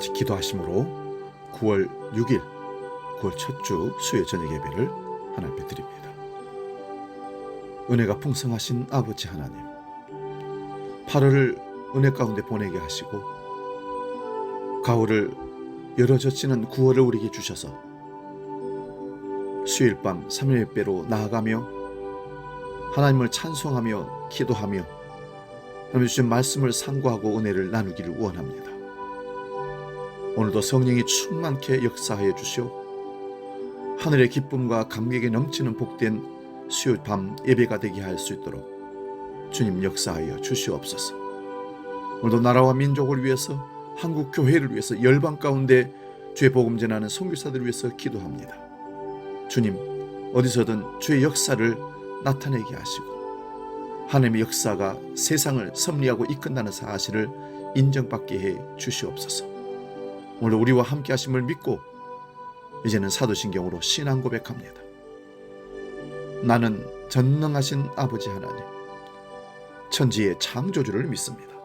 같이 기도하심으로 9월 6일 9월 첫 주 수요 저녁 예배를 하나님께 드립니다. 은혜가 풍성하신 아버지 하나님, 8월을 은혜 가운데 보내게 하시고 가을을 열어젖히는 9월을 우리에게 주셔서 수요일 밤 3일 예배로 나아가며 하나님을 찬송하며 기도하며 하나님 주신 말씀을 상고하고 은혜를 나누기를 원합니다. 오늘도 성령이 충만케 역사하여 주시오 하늘의 기쁨과 감격에 넘치는 복된 수요일 밤 예배가 되게 할 수 있도록 주님 역사하여 주시옵소서. 오늘도 나라와 민족을 위해서, 한국 교회를 위해서, 열방 가운데 주의 복음 전하는 선교사들을 위해서 기도합니다. 주님, 어디서든 주의 역사를 나타내게 하시고 하나님의 역사가 세상을 섭리하고 이끈다는 사실을 인정받게 해 주시옵소서. 오늘 우리와 함께 하심을 믿고 이제는 사도신경으로 신앙 고백합니다. 나는 전능하신 아버지 하나님, 천지의 창조주를 믿습니다.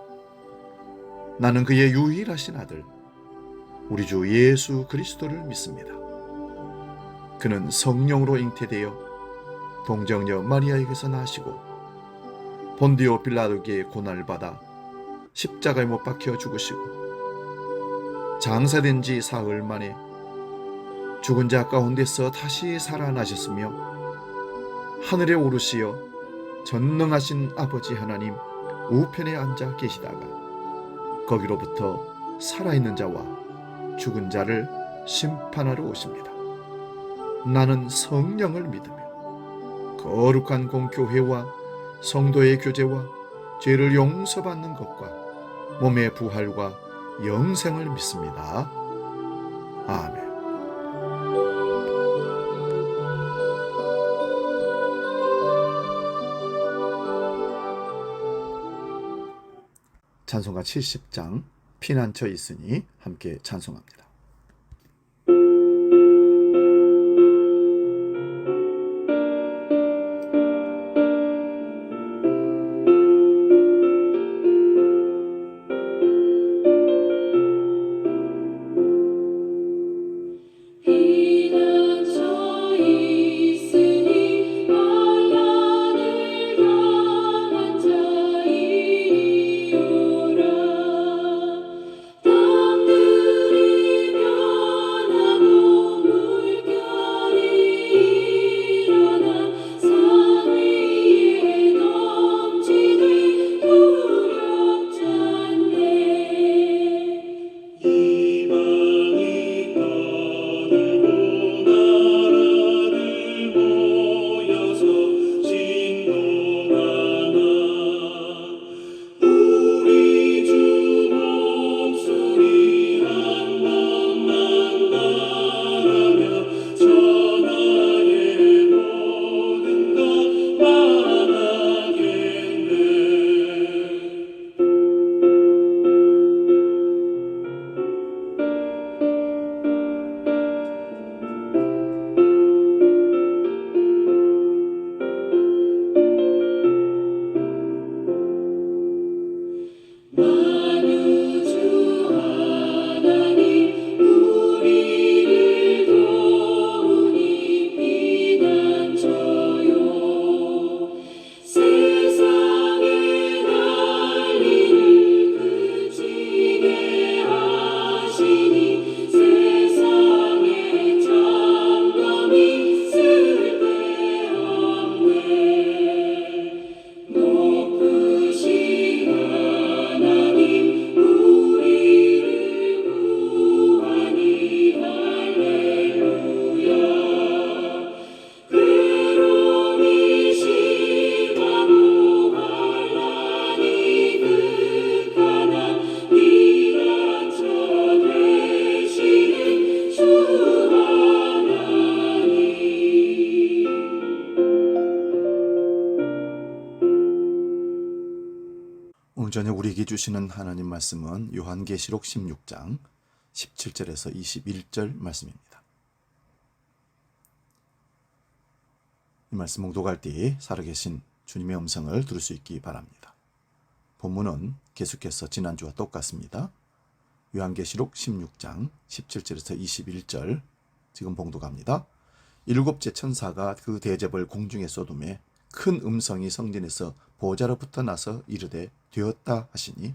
나는 그의 유일하신 아들 우리 주 예수 그리스도를 믿습니다. 그는 성령으로 잉태되어 동정녀 마리아에게서 나시고 본디오 빌라도에게 고난을 받아 십자가에 못 박혀 죽으시고 장사된 지 사흘 만에 죽은 자 가운데서 다시 살아나셨으며 하늘에 오르시어 전능하신 아버지 하나님 우편에 앉아 계시다가 거기로부터 살아있는 자와 죽은 자를 심판하러 오십니다. 나는 성령을 믿으며 거룩한 공교회와 성도의 교제와 죄를 용서받는 것과 몸의 부활과 영생을 믿습니다. 아멘. 찬송가 70장 피난처 있으니 함께 찬송합니다. 오늘 저녁 우리에게 주시는 하나님 말씀은 요한계시록 16장 17절에서 21절 말씀입니다. 이 말씀 묵독할 때 살아계신 주님의 음성을 들을 수 있기 바랍니다. 본문은 계속해서 지난주와 똑같습니다. 요한계시록 16장 17절에서 21절 지금 봉독합니다. 일곱째 천사가 그 대접을 공중에 쏟음에 큰 음성이 성전에서 보좌로부터 나서 이르되 되었다 하시니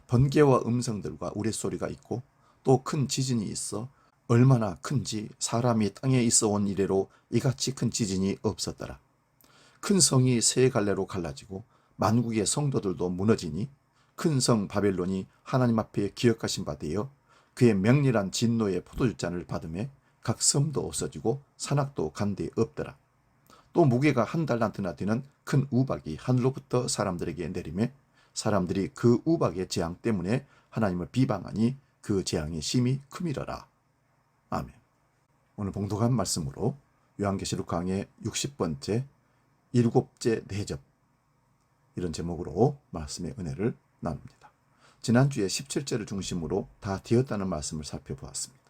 번개와 음성들과 우레소리가 있고 또 큰 지진이 있어 얼마나 큰지 사람이 땅에 있어 온 이래로 이같이 큰 지진이 없었더라. 큰 성이 세 갈래로 갈라지고 만국의 성도들도 무너지니 큰 성 바벨론이 하나님 앞에 기억하신 바 되어 그의 맹렬한 진노의 포도주잔을 받음에 각 섬도 없어지고 산악도 간데 없더라. 또 무게가 한 달란트나 되는 큰 우박이 하늘로부터 사람들에게 내리매 사람들이 그 우박의 재앙 때문에 하나님을 비방하니 그 재앙이 심히 크미러라. 아멘. 오늘 봉독한 말씀으로 요한계시록 강의 60번째 일곱째 대접 이런 제목으로 말씀의 은혜를 나눕니다. 지난주에 17절을 중심으로 다 되었다는 말씀을 살펴보았습니다.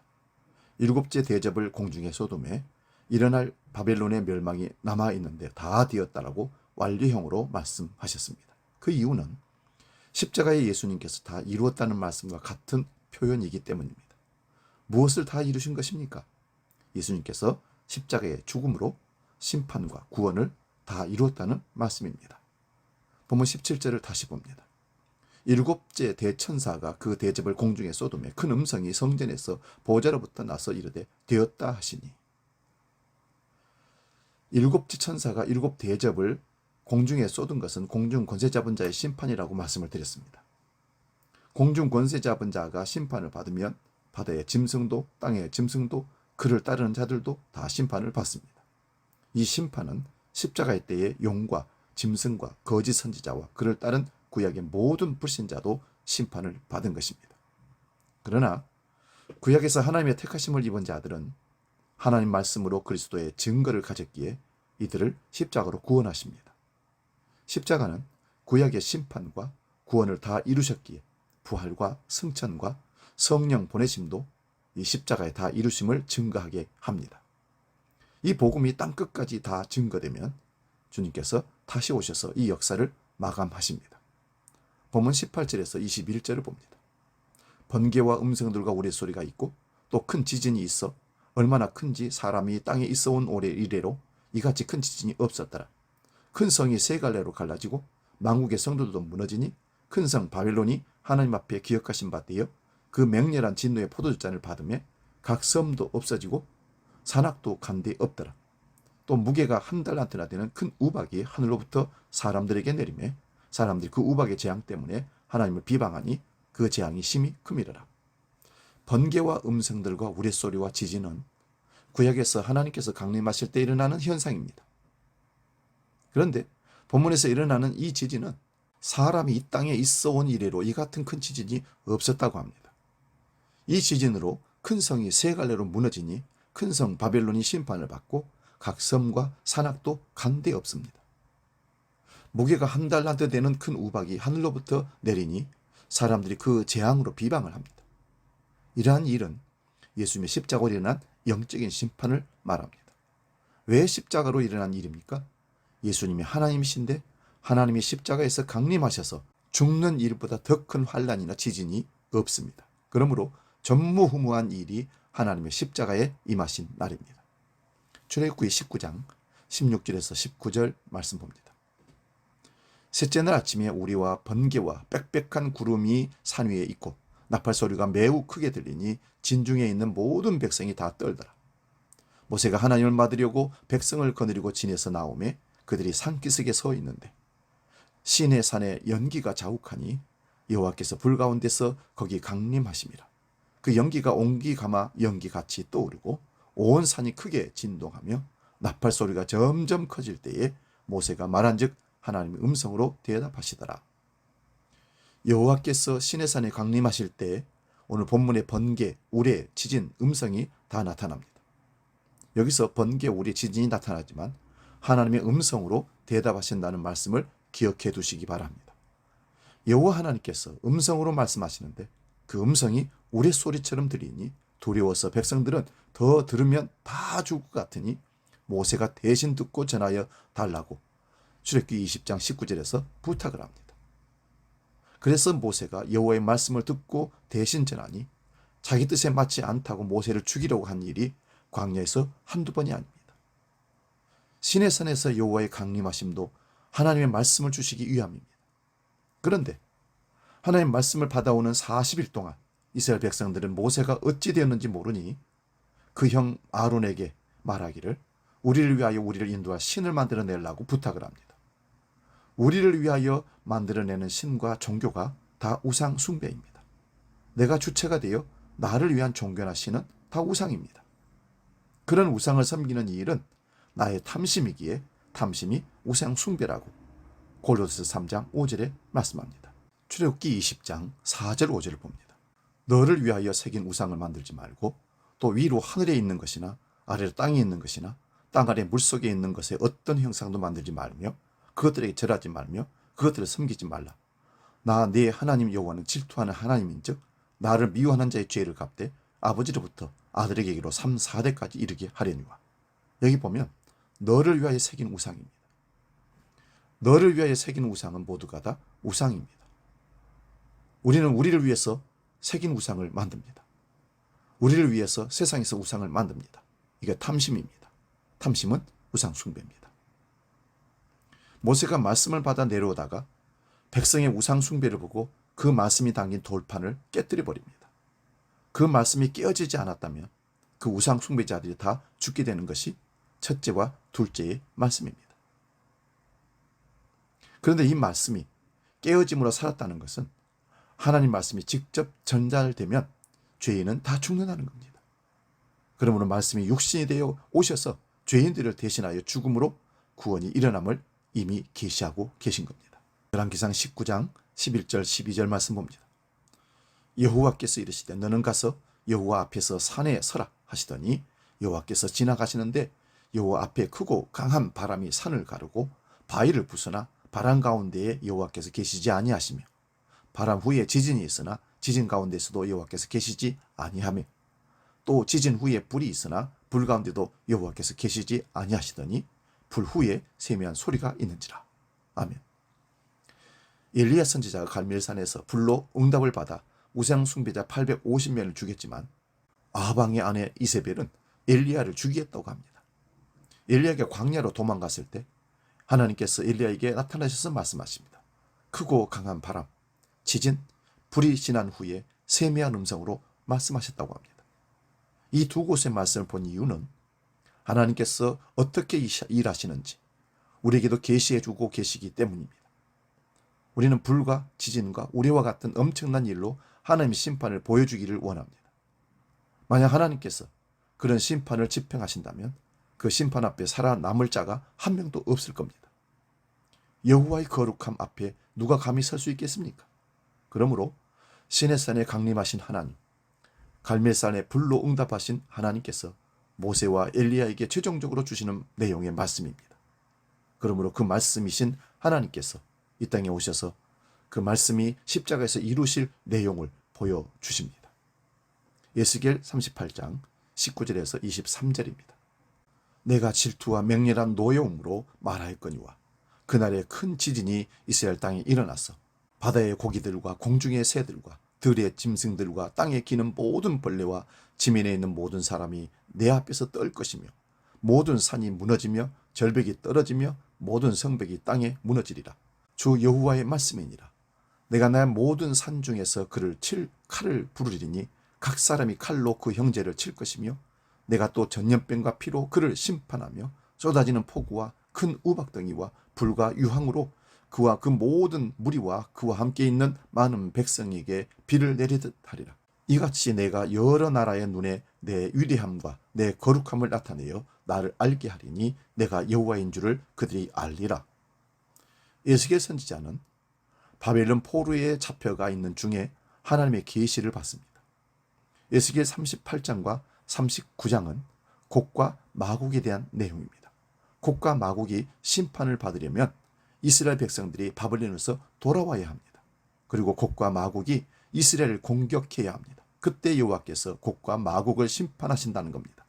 일곱째 대접을 공중에 쏟음에 일어날 바벨론의 멸망이 남아있는데 다 되었다라고 완료형으로 말씀하셨습니다. 그 이유는 십자가의 예수님께서 다 이루었다는 말씀과 같은 표현이기 때문입니다. 무엇을 다 이루신 것입니까? 예수님께서 십자가의 죽음으로 심판과 구원을 다 이루었다는 말씀입니다. 본문 17절을 다시 봅니다. 일곱째 대천사가 그 대접을 공중에 쏟음에 큰 음성이 성전에서 보좌로부터 나서 이르되 되었다 하시니 일곱째 천사가 일곱 대접을 공중에 쏟은 것은 공중 권세 잡은 자의 심판이라고 말씀을 드렸습니다. 공중 권세 잡은 자가 심판을 받으면 바다의 짐승도 땅의 짐승도 그를 따르는 자들도 다 심판을 받습니다. 이 심판은 십자가의 때에 용과 짐승과 거짓 선지자와 그를 따른 구약의 모든 불신자도 심판을 받은 것입니다. 그러나 구약에서 하나님의 택하심을 입은 자들은 하나님 말씀으로 그리스도의 증거를 가졌기에 이들을 십자가로 구원하십니다. 십자가는 구약의 심판과 구원을 다 이루셨기에 부활과 승천과 성령 보내심도 이 십자가에 다 이루심을 증거하게 합니다. 이 복음이 땅끝까지 다 증거되면 주님께서 다시 오셔서 이 역사를 마감하십니다. 본문 18절에서 21절을 봅니다. 번개와 음성들과 우레소리가 있고 또 큰 지진이 있어 얼마나 큰지 사람이 땅에 있어 온 오래 이래로 이같이 큰 지진이 없었더라. 큰 성이 세 갈래로 갈라지고 만국의 성도들도 무너지니 큰 성 바벨론이 하나님 앞에 기억하신 바 되어 그 맹렬한 진노의 포도주잔을 받음에 각 섬도 없어지고 산악도 간데 없더라. 또 무게가 한 달란트나 되는 큰 우박이 하늘로부터 사람들에게 내리매 사람들이 그 우박의 재앙 때문에 하나님을 비방하니 그 재앙이 심히 크미러라. 번개와 음성들과 우레소리와 지진은 구약에서 하나님께서 강림하실 때 일어나는 현상입니다. 그런데 본문에서 일어나는 이 지진은 사람이 이 땅에 있어 온 이래로 이 같은 큰 지진이 없었다고 합니다. 이 지진으로 큰 성이 세 갈래로 무너지니 큰 성 바벨론이 심판을 받고 각 섬과 산악도 간데 없습니다. 무게가 한 달란트 되는 큰 우박이 하늘로부터 내리니 사람들이 그 재앙으로 비방을 합니다. 이러한 일은 예수님의 십자가로 일어난 영적인 심판을 말합니다. 왜 십자가로 일어난 일입니까? 예수님이 하나님이신데 하나님이 십자가에서 강림하셔서 죽는 일보다 더 큰 환난이나 지진이 없습니다. 그러므로 전무후무한 일이 하나님의 십자가에 임하신 날입니다. 출애굽기 19장 16절에서 19절 말씀 봅니다. 셋째 날 아침에 우리와 번개와 빽빽한 구름이 산 위에 있고 나팔 소리가 매우 크게 들리니 진중에 있는 모든 백성이 다 떨더라. 모세가 하나님을 받으려고 백성을 거느리고 진에서 나오매 그들이 산기슭에 서 있는데 시내 산에 연기가 자욱하니 여호와께서 불 가운데서 거기 강림하심이라. 그 연기가 옹기 가마 연기같이 떠오르고 온 산이 크게 진동하며 나팔 소리가 점점 커질 때에 모세가 말한즉 하나님의 음성으로 대답하시더라. 여호와께서 시내산에 강림하실 때 오늘 본문의 번개, 우레, 지진, 음성이 다 나타납니다. 여기서 번개, 우레, 지진이 나타나지만 하나님의 음성으로 대답하신다는 말씀을 기억해 두시기 바랍니다. 여호와 하나님께서 음성으로 말씀하시는데 그 음성이 우레소리처럼 들리니 두려워서 백성들은 더 들으면 다 죽을 것 같으니 모세가 대신 듣고 전하여 달라고 출애굽기 20장 19절에서 부탁을 합니다. 그래서 모세가 여호와의 말씀을 듣고 대신 전하니 자기 뜻에 맞지 않다고 모세를 죽이려고 한 일이 광야에서 한두 번이 아닙니다. 시내산에서 여호와의 강림하심도 하나님의 말씀을 주시기 위함입니다. 그런데 하나님의 말씀을 받아오는 40일 동안 이스라엘 백성들은 모세가 어찌 되었는지 모르니 그 형 아론에게 말하기를 우리를 위하여 우리를 인도할 신을 만들어내려고 부탁을 합니다. 우리를 위하여 만들어내는 신과 종교가 다 우상 숭배입니다. 내가 주체가 되어 나를 위한 종교나 신은 다 우상입니다. 그런 우상을 섬기는 이 일은 나의 탐심이기에 탐심이 우상 숭배라고 골로새 3장 5절에 말씀합니다. 출애굽기 20장 4절 5절을 봅니다. 너를 위하여 새긴 우상을 만들지 말고 또 위로 하늘에 있는 것이나 아래로 땅에 있는 것이나 땅 아래 물속에 있는 것에 어떤 형상도 만들지 말며 그것들에게 절하지 말며 그것들을 섬기지 말라. 나 네 하나님 여호와는 질투하는 하나님인즉 나를 미워하는 자의 죄를 갚되 아버지로부터 아들에게로 3, 4대까지 이르게 하려니와. 여기 보면 너를 위하여 새긴 우상입니다. 너를 위하여 새긴 우상은 모두가 다 우상입니다. 우리는 우리를 위해서 새긴 우상을 만듭니다. 우리를 위해서 세상에서 우상을 만듭니다. 이게 탐심입니다. 탐심은 우상 숭배입니다. 모세가 말씀을 받아 내려오다가 백성의 우상 숭배를 보고 그 말씀이 담긴 돌판을 깨뜨려 버립니다. 그 말씀이 깨어지지 않았다면 그 우상 숭배자들이 다 죽게 되는 것이 첫째와 둘째의 말씀입니다. 그런데 이 말씀이 깨어짐으로 살았다는 것은 하나님 말씀이 직접 전달되면 죄인은 다 죽는다는 겁니다. 그러므로 말씀이 육신이 되어 오셔서 죄인들을 대신하여 죽음으로 구원이 일어남을 이미 계시하고 계신 겁니다. 열왕기상 19장 11절 12절 말씀 봅니다. 여호와께서 이르시되 너는 가서 여호와 앞에서 산에 서라 하시더니 여호와께서 지나가시는데 여호와 앞에 크고 강한 바람이 산을 가르고 바위를 부수나 바람 가운데에 여호와께서 계시지 아니하시며 바람 후에 지진이 있으나 지진 가운데서도 여호와께서 계시지 아니하며 또 지진 후에 불이 있으나 불 가운데도 여호와께서 계시지 아니하시더니 불 후에 세미한 소리가 있는지라. 아멘. 엘리야 선지자가 갈멜산에서 불로 응답을 받아 우상 숭배자 850명을 죽였지만 아방의 아내 이세벨은 엘리야를 죽이겠다고 합니다. 엘리야가 광야로 도망갔을 때 하나님께서 엘리야에게 나타나셔서 말씀하십니다. 크고 강한 바람, 지진, 불이 지난 후에 세미한 음성으로 말씀하셨다고 합니다. 이 두 곳의 말씀을 본 이유는 하나님께서 어떻게 일하시는지 우리에게도 계시해주고 계시기 때문입니다. 우리는 불과 지진과 우리와 같은 엄청난 일로 하나님의 심판을 보여주기를 원합니다. 만약 하나님께서 그런 심판을 집행하신다면 그 심판 앞에 살아남을 자가 한 명도 없을 겁니다. 여호와의 거룩함 앞에 누가 감히 설 수 있겠습니까? 그러므로 시내산에 강림하신 하나님, 갈멜산에 불로 응답하신 하나님께서 모세와 엘리야에게 최종적으로 주시는 내용의 말씀입니다. 그러므로 그 말씀이신 하나님께서 이 땅에 오셔서 그 말씀이 십자가에서 이루실 내용을 보여주십니다. 에스겔 38장 19절에서 23절입니다. 내가 질투와 맹렬한 노여움으로 말하였거니와 그날에 큰 지진이 이스라엘 땅에 일어나서 바다의 고기들과 공중의 새들과 들의 짐승들과 땅에 기는 모든 벌레와 지면에 있는 모든 사람이 내 앞에서 떨 것이며 모든 산이 무너지며 절벽이 떨어지며 모든 성벽이 땅에 무너지리라. 주 여호와의 말씀이니라. 내가 내 모든 산 중에서 그를 칠 칼을 부르리니 각 사람이 칼로 그 형제를 칠 것이며 내가 또 전염병과 피로 그를 심판하며 쏟아지는 폭우와 큰 우박덩이와 불과 유황으로 그와 그 모든 무리와 그와 함께 있는 많은 백성에게 비를 내리듯 하리라. 이같이 내가 여러 나라의 눈에 내 위대함과 내 거룩함을 나타내어 나를 알게 하리니 내가 여호와인 줄을 그들이 알리라. 에스겔 선지자는 바벨론 포로에 잡혀가 있는 중에 하나님의 계시를 받습니다. 에스겔 38장과 39장은 곡과 마곡에 대한 내용입니다. 곡과 마곡이 심판을 받으려면 이스라엘 백성들이 바벨론에서 돌아와야 합니다. 그리고 곡과 마곡이 이스라엘을 공격해야 합니다. 그때 여호와께서 곡과 마곡을 심판하신다는 겁니다.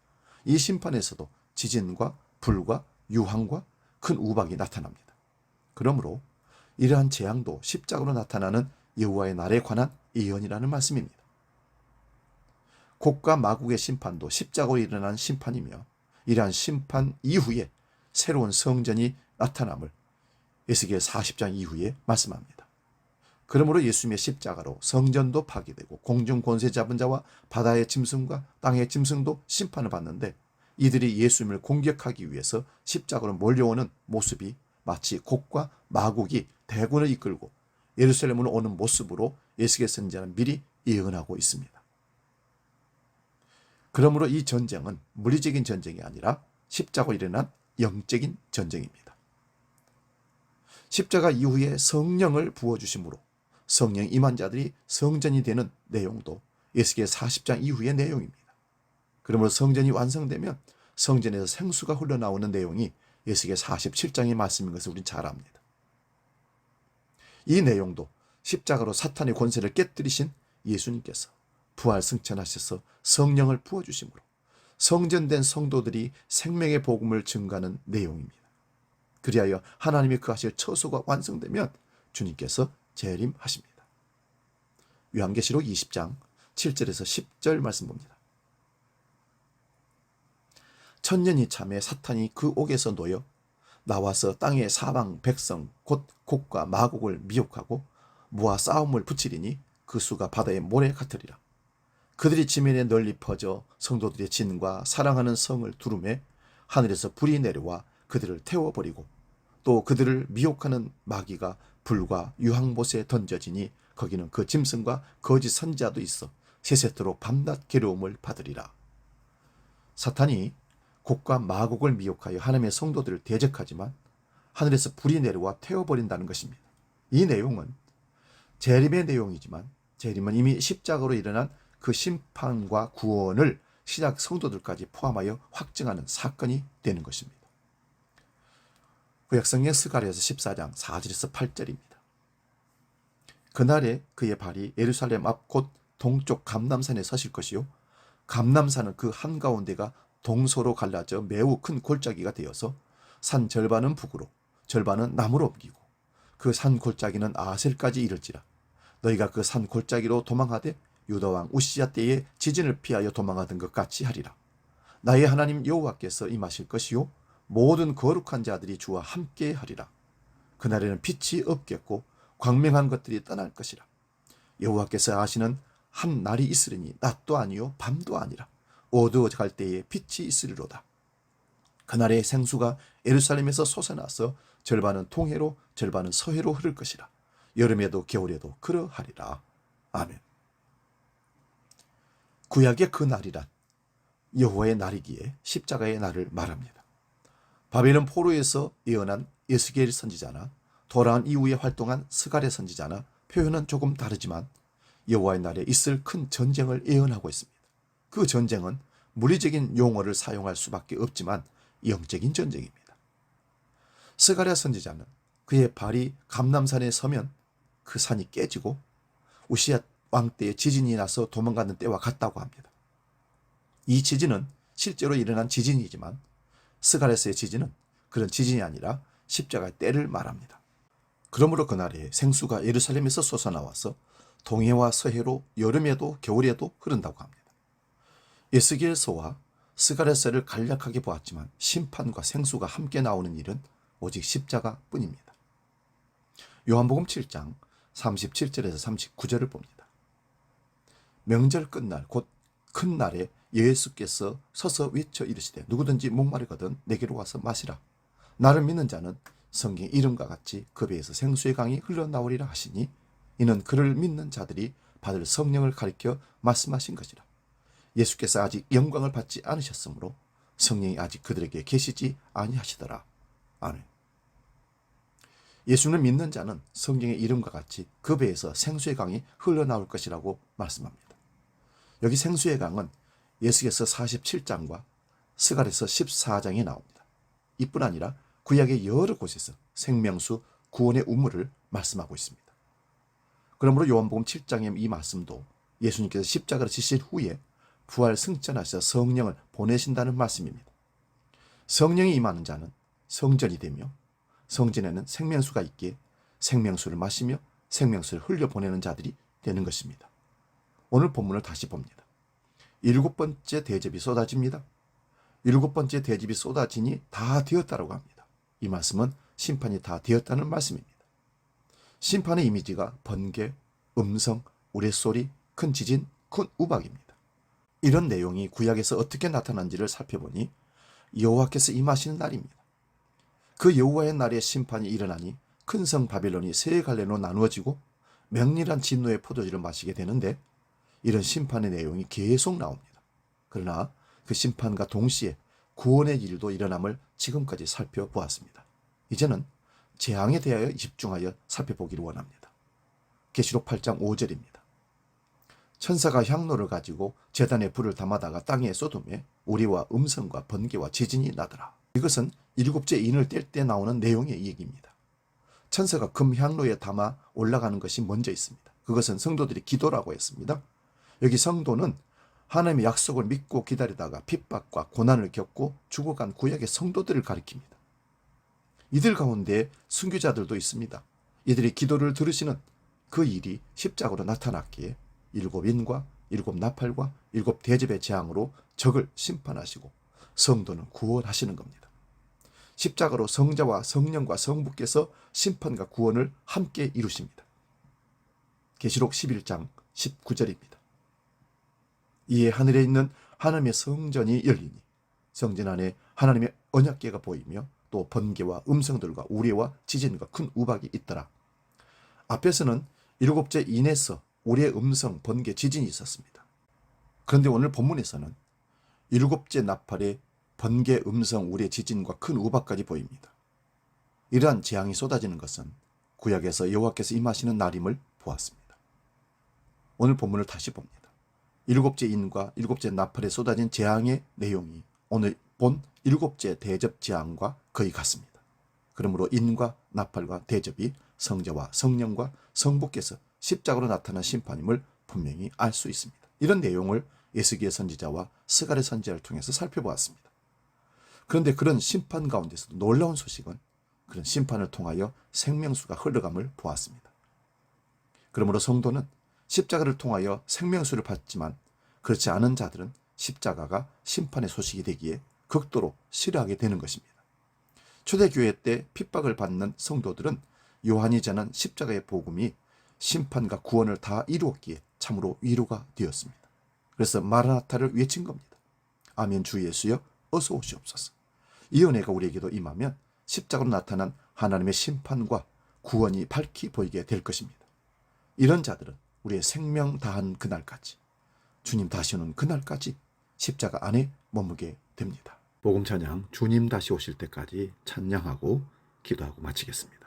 이 심판에서도 지진과 불과 유황과 큰 우박이 나타납니다. 그러므로 이러한 재앙도 십자가로 나타나는 여호와의 날에 관한 예언이라는 말씀입니다. 곡과 마곡의 심판도 십자가로 일어난 심판이며 이러한 심판 이후에 새로운 성전이 나타남을 에스겔 40장 이후에 말씀합니다. 그러므로 예수님의 십자가로 성전도 파괴되고 공중 권세 잡은 자와 바다의 짐승과 땅의 짐승도 심판을 받는데, 이들이 예수님을 공격하기 위해서 십자가로 몰려오는 모습이 마치 곡과 마곡이 대군을 이끌고 예루살렘으로 오는 모습으로 에스겔 선지자는 미리 예언하고 있습니다. 그러므로 이 전쟁은 물리적인 전쟁이 아니라 십자가로 일어난 영적인 전쟁입니다. 십자가 이후에 성령을 부어주심으로 성령 임한 자들이 성전이 되는 내용도 에스겔 40장 이후의 내용입니다. 그러므로 성전이 완성되면 성전에서 생수가 흘러나오는 내용이 에스겔 47장의 말씀인 것을 우리는 잘 압니다. 이 내용도 십자가로 사탄의 권세를 깨뜨리신 예수님께서 부활 승천하셔서 성령을 부어주심으로 성전된 성도들이 생명의 복음을 증가하는 내용입니다. 그리하여 하나님이 그 하실 처소가 완성되면 주님께서 재림하십니다. 요한계시록 20장 7절에서 10절 말씀 봅니다. 천년이 참에 사탄이 그 옥에서 놓여 나와서 땅의 사방 백성 곧 곡과 마곡을 미혹하고 무화 싸움을 붙이리니 그 수가 바다의 모래 같으리라. 그들이 지면에 널리 퍼져 성도들의 진과 사랑하는 성을 두루매 하늘에서 불이 내려와 그들을 태워버리고 또 그들을 미혹하는 마귀가 불과 유황못에 던져지니 거기는 그 짐승과 거짓 선지자도 있어 세세토록 밤낮 괴로움을 받으리라. 사탄이 곡과 마곡을 미혹하여 하나님의 성도들을 대적하지만 하늘에서 불이 내려와 태워버린다는 것입니다. 이 내용은 재림의 내용이지만 재림은 이미 십자가로 일어난 그 심판과 구원을 신약 성도들까지 포함하여 확증하는 사건이 되는 것입니다. 구약성경 스가랴서 14장 4절에서 8절입니다. 그날에 그의 발이 예루살렘 앞 곧 동쪽 감람산에 서실 것이요 감람산은 그 한가운데가 동서로 갈라져 매우 큰 골짜기가 되어서 산 절반은 북으로 절반은 남으로 옮기고 그 산 골짜기는 아셀까지 이를지라. 너희가 그 산 골짜기로 도망하되 유다왕 우시야 때에 지진을 피하여 도망하던 것 같이 하리라. 나의 하나님 여호와께서 임하실 것이요 모든 거룩한 자들이 주와 함께 하리라. 그날에는 빛이 없겠고 광명한 것들이 떠날 것이라. 여호와께서 하시는 한 날이 있으리니 낮도 아니요 밤도 아니라 어두워갈 때에 빛이 있으리로다. 그날에 생수가 예루살렘에서 솟아나서 절반은 동해로 절반은 서해로 흐를 것이라. 여름에도 겨울에도 그러하리라. 아멘. 구약의 그 날이란 여호와의 날이기에 십자가의 날을 말합니다. 바벨론 포로에서 예언한 에스겔 선지자나 돌아온 이후에 활동한 스가랴 선지자나 표현은 조금 다르지만 여호와의 날에 있을 큰 전쟁을 예언하고 있습니다. 그 전쟁은 물리적인 용어를 사용할 수밖에 없지만 영적인 전쟁입니다. 스가랴 선지자는 그의 발이 감람산에 서면 그 산이 깨지고 우시야 왕 때에 지진이 나서 도망가는 때와 같다고 합니다. 이 지진은 실제로 일어난 지진이지만 스가랴서의 지진은 그런 지진이 아니라 십자가의 때를 말합니다. 그러므로 그날에 생수가 예루살렘에서 솟아나와서 동해와 서해로 여름에도 겨울에도 흐른다고 합니다. 에스겔서와 스가랴서를 간략하게 보았지만 심판과 생수가 함께 나오는 일은 오직 십자가뿐입니다. 요한복음 7장 37절에서 39절을 봅니다. 명절 끝날 곧 큰 날에 예수께서 서서 외쳐 이르시되 누구든지 목마르거든 내게로 와서 마시라. 나를 믿는 자는 성경 이름과 같이 그 배에서 생수의 강이 흘러나오리라 하시니 이는 그를 믿는 자들이 받을 성령을 가리켜 말씀하신 것이라. 예수께서 아직 영광을 받지 않으셨으므로 성령이 아직 그들에게 계시지 아니하시더라. 아멘. 예수를 믿는 자는 성경의 이름과 같이 그 배에서 생수의 강이 흘러나올 것이라고 말씀합니다. 여기 생수의 강은 예수께서 47장과 스가랴서 14장에 나옵니다. 이뿐 아니라 구약의 여러 곳에서 생명수 구원의 우물을 말씀하고 있습니다. 그러므로 요한복음 7장의 이 말씀도 예수님께서 십자가를 지신 후에 부활 승천하셔서 성령을 보내신다는 말씀입니다. 성령이 임하는 자는 성전이 되며 성전에는 생명수가 있기에 생명수를 마시며 생명수를 흘려보내는 자들이 되는 것입니다. 오늘 본문을 다시 봅니다. 7번째 대접이 쏟아집니다. 7번째 대접이 쏟아지니 다 되었다라고 합니다. 이 말씀은 심판이 다 되었다는 말씀입니다. 심판의 이미지가 번개, 음성, 우레소리, 큰 지진, 큰 우박입니다. 이런 내용이 구약에서 어떻게 나타난지를 살펴보니 여호와께서 임하시는 날입니다. 그 여호와의 날에 심판이 일어나니 큰 성 바벨론이 세 갈래로 나누어지고 맹렬한 진노의 포도주를 마시게 되는데, 이런 심판의 내용이 계속 나옵니다. 그러나 그 심판과 동시에 구원의 일도 일어남을 지금까지 살펴보았습니다. 이제는 재앙에 대하여 집중하여 살펴보기를 원합니다. 계시록 8장 5절입니다. 천사가 향로를 가지고 제단에 불을 담아다가 땅에 쏟음에 우리와 음성과 번개와 지진이 나더라. 이것은 7째 인을 뗄 때 나오는 내용의 얘기입니다. 천사가 금 향로에 담아 올라가는 것이 먼저 있습니다. 그것은 성도들이 기도라고 했습니다. 여기 성도는 하나님의 약속을 믿고 기다리다가 핍박과 고난을 겪고 죽어간 구약의 성도들을 가리킵니다. 이들 가운데 순교자들도 있습니다. 이들이 기도를 들으시는 그 일이 십자가로 나타났기에 7인과 7나팔과 7대접의 재앙으로 적을 심판하시고 성도는 구원하시는 겁니다. 십자가로 성자와 성령과 성부께서 심판과 구원을 함께 이루십니다. 계시록 11장 19절입니다. 이에 하늘에 있는 하나님의 성전이 열리니 성전 안에 하나님의 언약궤가 보이며 또 번개와 음성들과 우레와 지진과 큰 우박이 있더라. 앞에서는 7째 인에서 우레, 음성, 번개, 지진이 있었습니다. 그런데 오늘 본문에서는 7째 나팔에 번개, 음성, 우레, 지진과 큰 우박까지 보입니다. 이러한 재앙이 쏟아지는 것은 구약에서 여호와께서 임하시는 날임을 보았습니다. 오늘 본문을 다시 봅니다. 7째 인과 7째 나팔에 쏟아진 재앙의 내용이 오늘 본 7째 대접 재앙과 거의 같습니다. 그러므로 인과 나팔과 대접이 성자와 성령과 성부께서 십자가로 나타난 심판임을 분명히 알 수 있습니다. 이런 내용을 에스겔 선지자와 스가랴 선지자를 통해서 살펴보았습니다. 그런데 그런 심판 가운데서도 놀라운 소식은 그런 심판을 통하여 생명수가 흘러감을 보았습니다. 그러므로 성도는 십자가를 통하여 생명수를 받지만 그렇지 않은 자들은 십자가가 심판의 소식이 되기에 극도로 싫어하게 되는 것입니다. 초대교회 때 핍박을 받는 성도들은 요한이 전한 십자가의 복음이 심판과 구원을 다 이루었기에 참으로 위로가 되었습니다. 그래서 마라나타를 외친 겁니다. 아멘. 주 예수여 어서 오시옵소서. 이 은혜가 우리에게도 임하면 십자가로 나타난 하나님의 심판과 구원이 밝히 보이게 될 것입니다. 이런 자들은 우리의 생명 다한 그날까지, 주님 다시 오는 그날까지 십자가 안에 머무게 됩니다. 복음 찬양, 주님 다시 오실 때까지 찬양하고 기도하고 마치겠습니다.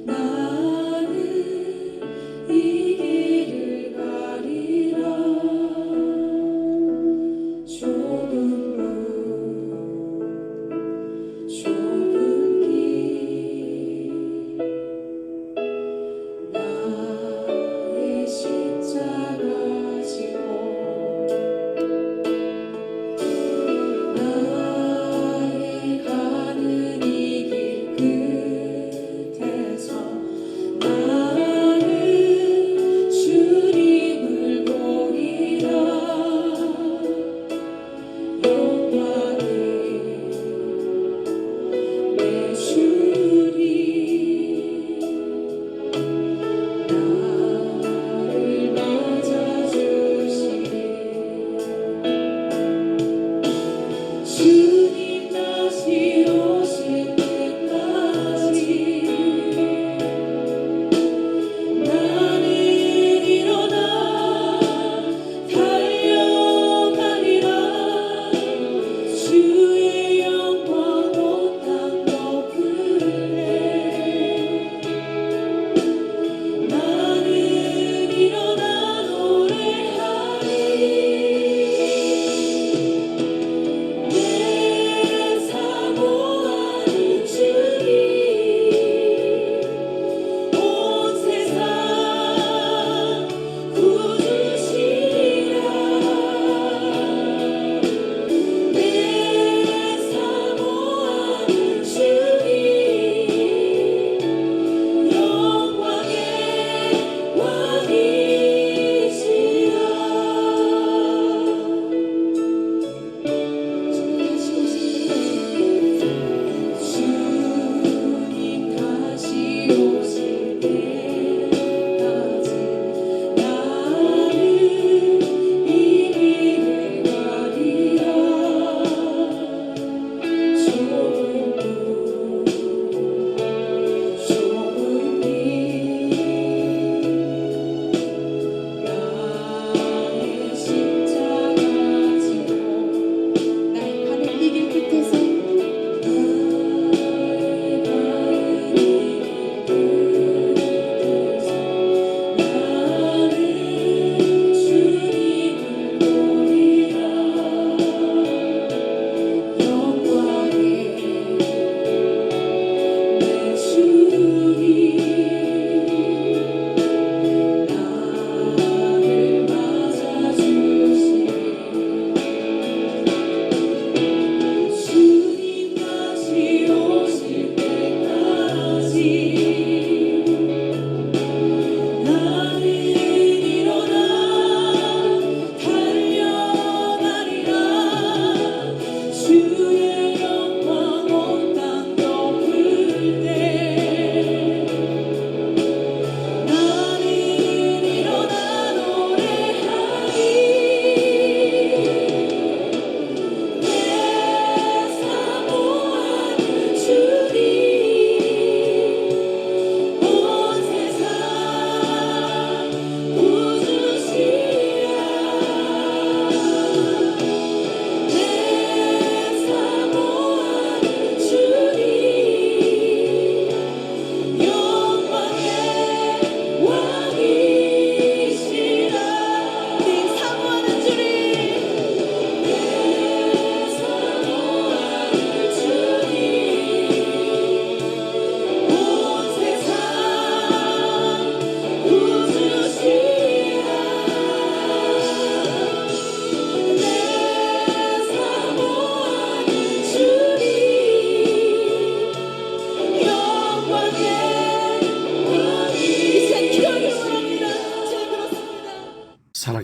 나는 이 길을 가리라.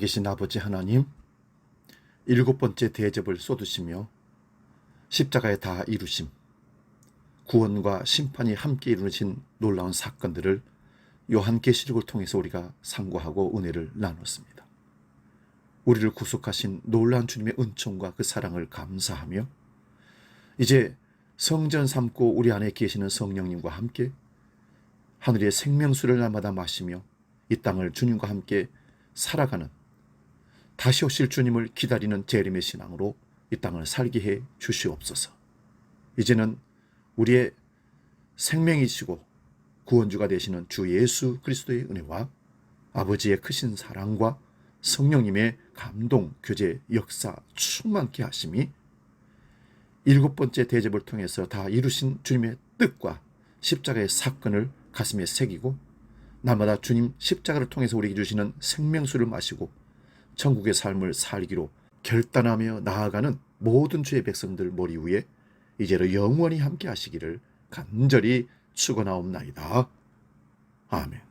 살아계신 아버지 하나님, 일곱 번째 대접을 쏟으시며 십자가에 다 이루심, 구원과 심판이 함께 이루어진 놀라운 사건들을 요한계시록을 통해서 우리가 상고하고 은혜를 나눴습니다. 우리를 구속하신 놀라운 주님의 은총과 그 사랑을 감사하며 이제 성전 삼고 우리 안에 계시는 성령님과 함께 하늘의 생명수를 날마다 마시며 이 땅을 주님과 함께 살아가는, 다시 오실 주님을 기다리는 재림의 신앙으로 이 땅을 살게 해 주시옵소서. 이제는 우리의 생명이시고 구원주가 되시는 주 예수 그리스도의 은혜와 아버지의 크신 사랑과 성령님의 감동, 교제, 역사 충만케 하심이 일곱 번째 대접을 통해서 다 이루신 주님의 뜻과 십자가의 사건을 가슴에 새기고 날마다 주님 십자가를 통해서 우리에게 주시는 생명수를 마시고 천국의 삶을 살기로 결단하며 나아가는 모든 주의 백성들 머리 위에 이제로 영원히 함께 하시기를 간절히 축원하옵나이다. 아멘.